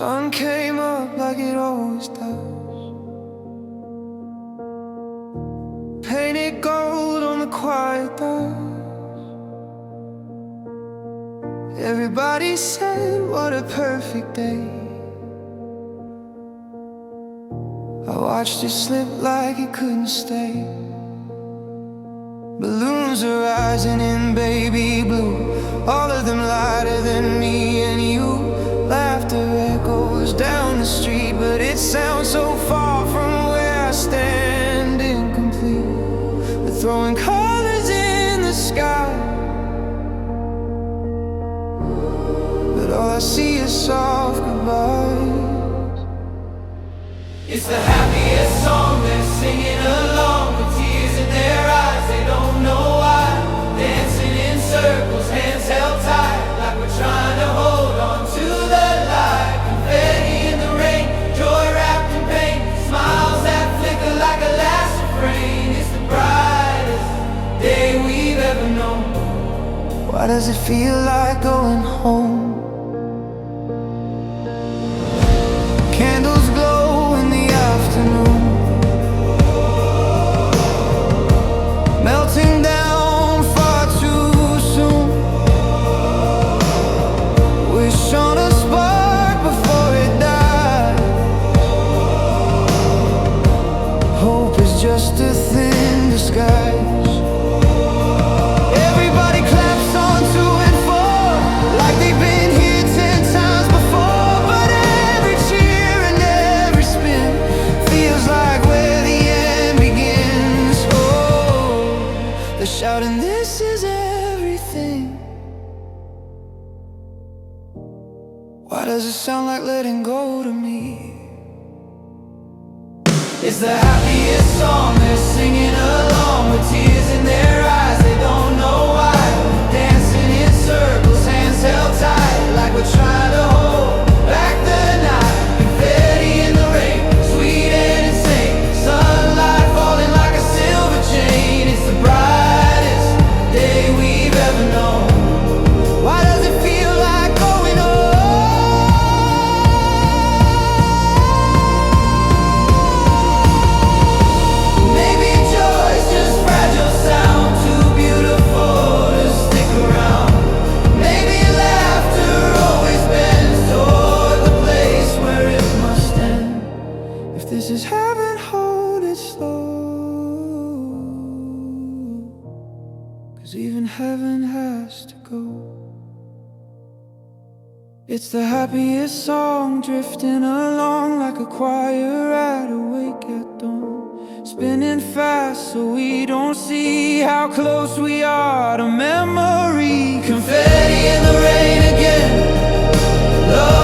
sun came up like it always does, painted gold on the quiet bus. Everybody said, what a perfect day. I watched it slip like it couldn't stay. Balloons are rising in baby blue, all of them lighter than me and you. Laughter echoes down the street, but it sounds so far from where I stand, incomplete. We're throwing colors in the sky, but all I see is soft goodbyes. It's the happiest song, they're singing along with tears in their eyes. They don't know why, dancing in circles, hands held tight, like we're trying to hold on to the light. Confetti in the rain, joy wrapped in pain, smiles that flicker like a last refrain. It's the brightest day we've ever known. Why does it feel like going home? Candles glow in the afternoon, melting down far too soon. Wish on a spark before it dies. Hope is just a thin disguise. Everybody claps on 2 and 4, like they've been here 10 times before. But every cheer and every spin feels like where the end begins. Oh, they're shouting, this is everything. Why does it sound like letting go to me? It's the happiest song, they're singing along with tears in their eyes. They don't know why, dancing in circles, hands held tight, like we're trying to hold back the night. Confetti in the rain, sweet and insane, sunlight falling like a silver chain. It's the brightest day we've ever known. Why does it feel like going home? Maybe joy's just fragile sound, too beautiful to stick around. Maybe laughter always bends toward the place where it must end. If this is heaven, hold it slow, 'cause even heaven has to go. It's the happiest song, drifting along like a choir at awake at dawn, spinning fast so we don't see how close we are to memory. Confetti in the rain again, love